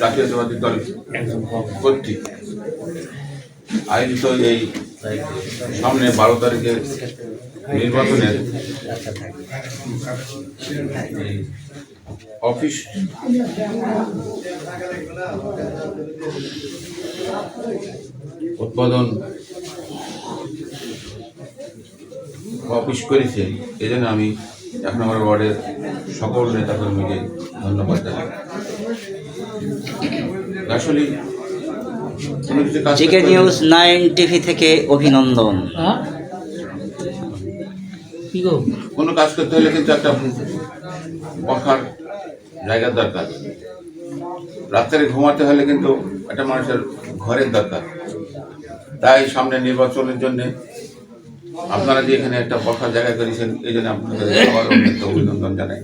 জাতীয়তাবাদী দল কর্তৃক আয়োজিত এই সামনে 12 তারিখের নির্বাচনের অফিস উদ্বোধন অফিস করেছে, এই জন্য আমি 1 নম্বর ওয়ার্ডের সকল নেতাকর্মীকে ধন্যবাদ জানাই। আসলে জিকে নিউজ 9 টিভি থেকে অভিনন্দন। কোনো কাজ করতে হলে কিন্তু একটা বসার জায়গার দরকার, রাত্রে ঘুমাতে হলে কিন্তু একটা মানুষের ঘরের দরকার। তাই সামনে নির্বাচনের জন্য আপনারা যে এখানে একটা বসার জায়গা করেছেন, এই জন্য আপনাদের সবার অভিনন্দন জানাই।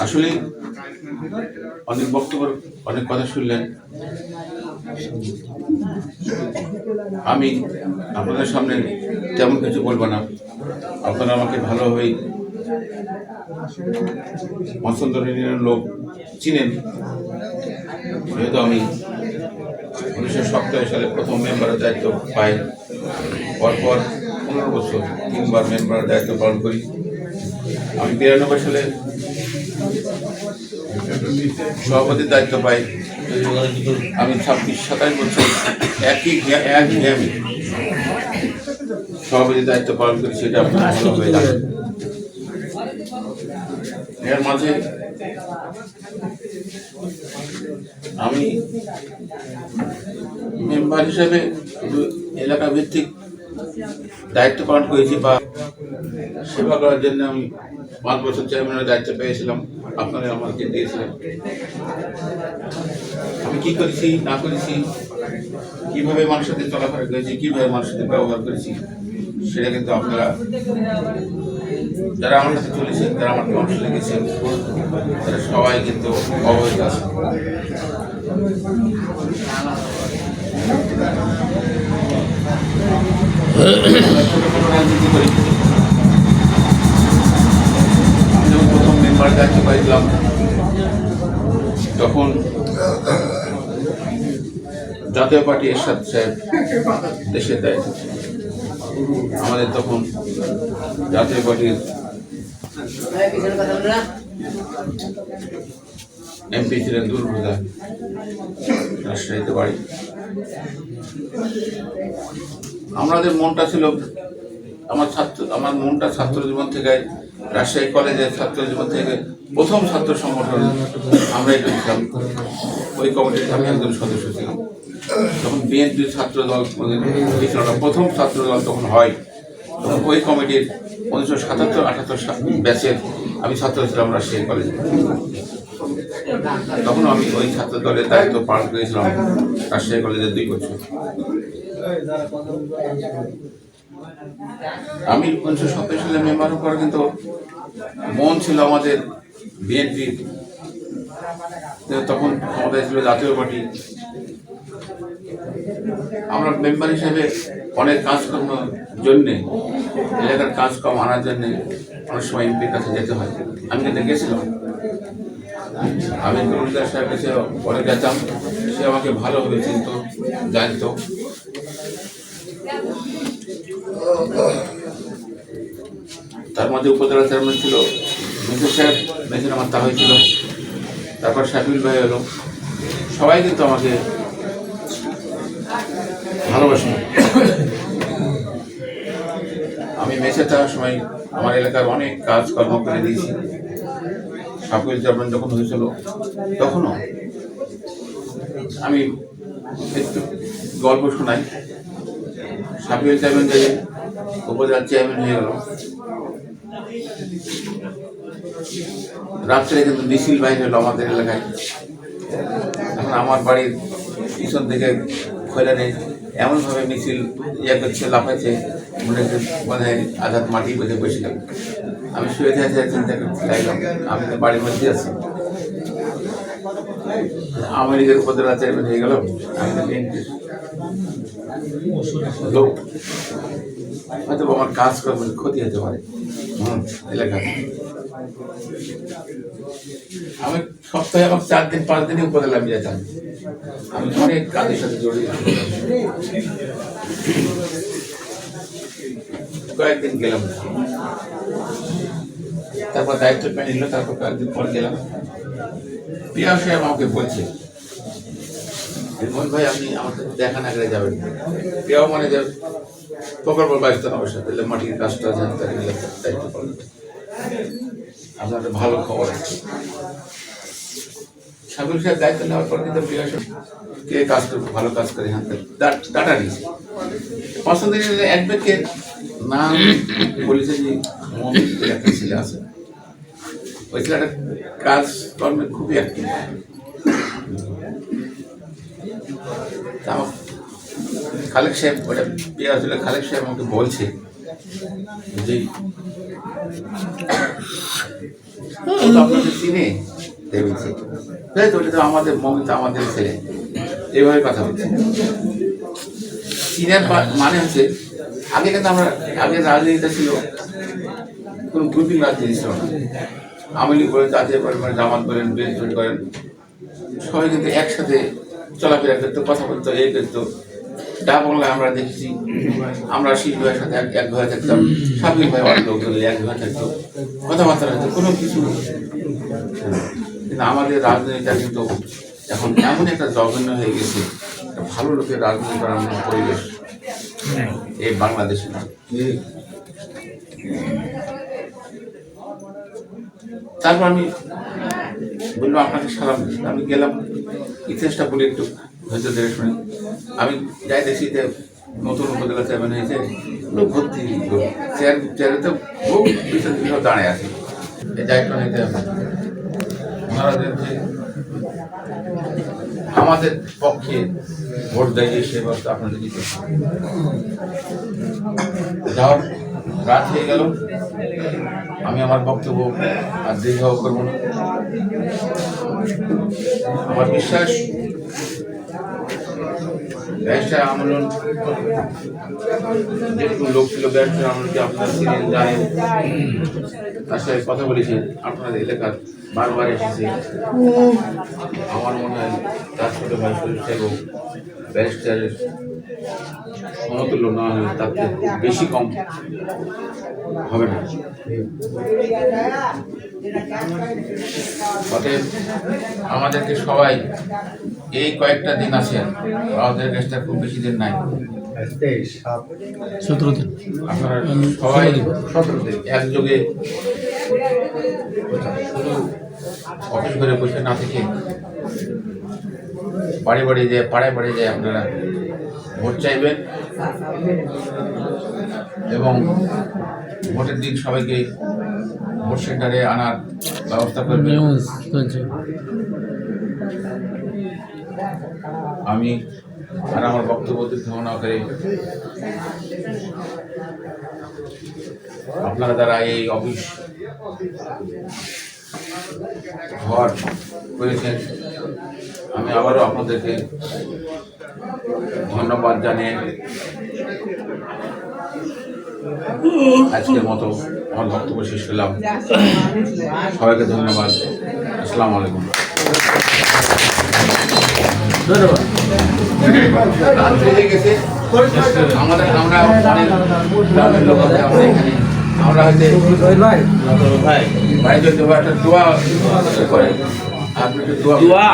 আসলে অনেক বক্তব্য, অনেক কথা শুনলেন। আমি আপনাদের সামনে তেমন কিছু বলবো না। আপনারা আমাকে ভালোভাবেই মৎস্যন্দরের লোক চিনেন, যেহেতু আমি 1987 সালে প্রথম মেম্বারের দায়িত্ব পাই। পরপর 15 বছর 3বার মেম্বারের দায়িত্ব পালন করি। আমি 93 সালে সভাপতির দায়িত্ব পাই। আমি 26-27 বছর এক গ্রামে সভাপতির দায়িত্ব পালন করি, সেটা আপনারা ভালোভাবে জানেন। এর মাঝে আমি মেম্বার হিসেবে এলাকা ভিত্তিক দায়িত্ব পালন করেছি বা সেবা করার জন্য আমি 5 বছর চেয়ারম্যানের দায়িত্ব পেয়েছিলাম। আপনারা আমাকে দিয়েছিলেন। আমি কি করেছি না করেছি, কিভাবে মানুষের সাথে চলাফেরা করেছি, কিভাবে মানুষের সাথে ব্যবহার করেছি, সেটা কিন্তু আপনারা যারা আমার সাথে চলেছেন, যারা আমার অংশ লেগেছেন, তারা সবাই কিন্তু অবহিত আছে। আমি যখন প্রথম মেম্বার দায়িত্ব পাইছিলাম, তখন জাতীয় পার্টি এরশাদ সাহেব দেশের দায়িত্ব ছিল। আমাদের তখন জাতীয় পার্টির এমপি ছিলেন দুর্গা, রাজশাহীতে বাড়ি। আমাদের মনটা ছিল, আমার মনটা ছাত্র জীবন থেকে, রাজশাহী কলেজের ছাত্র জীবন থেকে প্রথম ছাত্র সংগঠন আমরাই করেছিলাম। ওই কমিটিতে আমি একজন সদস্য ছিলাম। তখন বিএনপির ছাত্র দল প্রথম ছাত্র দল তখন হয়, তখন ওই কমিটির 1977-78 ব্যাচের আমি ছাত্র ছিলাম রাজশাহী কলেজে। তখন আমি ওই ছাত্র দলের দায়িত্ব পালন করেছিলাম রাজশাহী কলেজের 2 বছর। আমি 1970 সালে মেম্বার হওয়ার কিন্তু মন ছিল আমাদের বিএনপির, তখন ক্ষমতায় ছিল জাতীয় পার্টি। আমরা মেম্বার হিসেবে অনেক কাজকর্মের জন্যে, এলাকার কাজকর্ম আনার জন্যে অনেক সময় এমপির কাছে যেতে হয়। আমি কিন্তু গেছিলাম, আমি দুর্গা সাহেবের কাছে পরে যেতাম। সে আমাকে ভালোভাবে চিনত, জানত। তার মধ্যে উপজেলা চেয়ারম্যান ছিল মেজর সাহেব, মেজর আমার তা হয়েছিল। তারপর শাফিউল ভাই হলো। সবাই কিন্তু আমাকে ভালোবাসে। আমি মেসে থাকার সময় আমার এলাকার অনেক কাজকর্ম করে দিয়েছি। শাফিউল চেয়ারম্যান যখন হয়েছিল, তখনও আমি একটু গল্প শোনাই। শাফিউল চেয়ারম্যান যে উপজেলা চেয়ারম্যান হয়ে গেল, রাত্রে কিন্তু মিছিল বাইরে হলো আমাদের এলাকায়। এখন আমার বাড়ির পিছন থেকে খোলা নেই, এমনভাবে মিছিল করছে, লাফাচ্ছে, মনে হয় আঘাত মাটি বেঁধে বসেছিলাম। আমি শুয়ে থেকে চিন্তা করতে লাগলাম, আমি তো বাড়ির মধ্যে আছি, আমেরিকার উপজেলা চেয়ারম্যান হয়ে গেল, আমি তো বিএনপির লোক, হয়তো আমার কাজ করবে, ক্ষতি হতে পারে এলাকায়। আমি সপ্তাহে আমার 4 দিন 5 দিনই উপজেলা আমি যেতাম। আমি অনেক কাজের সাথে জড়িত কয়েকদিন গেলাম না। তারপর দায়িত্ব পেয়ে নিল, তারপর কয়েকদিন পর গেলাম। পিয়া সাহেব আমাকে বলছে, মোহন ভাই আপনি আমার সাথে দেখা না করে যাবেন। পিয়াও মানে যে প্রকল্প বাঁচত না আমার সাথে, মাটির কাজটা জানতে দায়িত্ব পালন। আপনার একটা ভালো খবর আছে, সাবির সাহেব দায়িত্ব নেওয়ার পর কিন্তু প্রিয়া সাহেব কে কাজ করবে, ভালো কাজ করে হাতে ডাটা নিয়েছে। পছন্দের এক ব্যক্তির নাম বলেছে যে মমিন বলে একটা ছেলে আছে, ওই ছেলেটা কাজ কর্মে খুবই অ্যাক্টিভ। খালেক সাহেব, ওটা প্রিয়া ছিল, খালেক সাহেব আমাকে বলছে যে আপনাকে চিনে দেখেছি, ওটা তো আমাদের মমিন, তো আমাদের ছেলে, এইভাবে কথা বলছে। চীনের মানে হচ্ছে আগে কিন্তু আমরা, আগে রাজনীতিটা ছিল কোনো গ্রুপিং রাজনীতি ছিল না। আওয়ামী লীগ বলেন, জাতীয় পার্টি, জামাত বলেন, বিএনপি করেন, সবাই কিন্তু একসাথে চলাফেরা করতো, কথা বলতো, এই করতো। ডা বাংলায় আমরা দেখেছি, আমরা শিল্পী ভাইয়ের সাথে এক ঘরে থাকতাম, সাবির ভাই অনেক লোক এক ঘরে থাকতো, কথাবার্তা হতো, কোনো কিছু। কিন্তু আমাদের রাজনীতিটা কিন্তু এখন এমন একটা জঘন্য হয়ে গেছে, ভালো লোকের রাজনীতি করার মতো পরিবেশ এই বাংলাদেশে না। তারপর আমি বললাম আপনাকে সালাম, আমি গেলাম, ইতিহাসটা বলে একটু হয়তো দেখে শুনে। আমি যাই দেখি যে নতুন উপজেলা চেয়ারম্যান হয়েছে, লোক ভর্তি চেয়ারে তো বহু পিছন দিকে দাঁড়িয়ে আছে। এই দায়িত্ব নিতে ওনারা যে আমাদের পক্ষে ভোট দেয়, সে ব্যবস্থা আপনাদের দিতে যাওয়ার রাত হয়ে গেল। আমি আমার বক্তব্য আর দীর্ঘ করব না। আমার বিশ্বাস ব্যবসায় আন্দোলন যেটুকু লোক ছিল, ব্যবসায় আন্দোলনকে আপনারা চিনেন, জানেন, তার সাথে কথা বলেছেন, আপনাদের এলাকার বারবার এসেছে। আমার মনে হয় তার ছোট ভাই শরীফ সাহেব ব্যারিস্টারের সমতুল্য না হলে তার থেকে বেশি কম হবে না। অতএব আমাদেরকে সবাই এই কয়েকটা দিন আছে, আমাদের কাছটা খুব বেশি দিন নাই, 17 দিন আপনারা সবাই 17 দিন একযোগে শুধু অফিস করে বসে না থেকে বাড়ি বাড়ি যায়, পাড়ায় পাড়ায় যায় আপনারা ভোট চাইবেন এবং ভোটের দিন সবাইকে ভোট সেন্টারে আনার ব্যবস্থা করবেন। আমি আর আমার বক্তব্য ধারণা করে আপনারা যারা এই অফিস ঘর করেছেন, আমি আবারও আপনাদেরকে ধন্যবাদ জানিয়ে আজকের মতো আমার বক্তব্য শেষ করলাম। সবাইকে ধন্যবাদ। আসসালামু আলাইকুম। রাত্রি হয়ে গেছে, আমরা গ্রামের লোক আছে, আমরা এখানে আমরা হয়তো ভাই যদি একটা দোয়া করে, আপনি একটু দোয়া দোয়া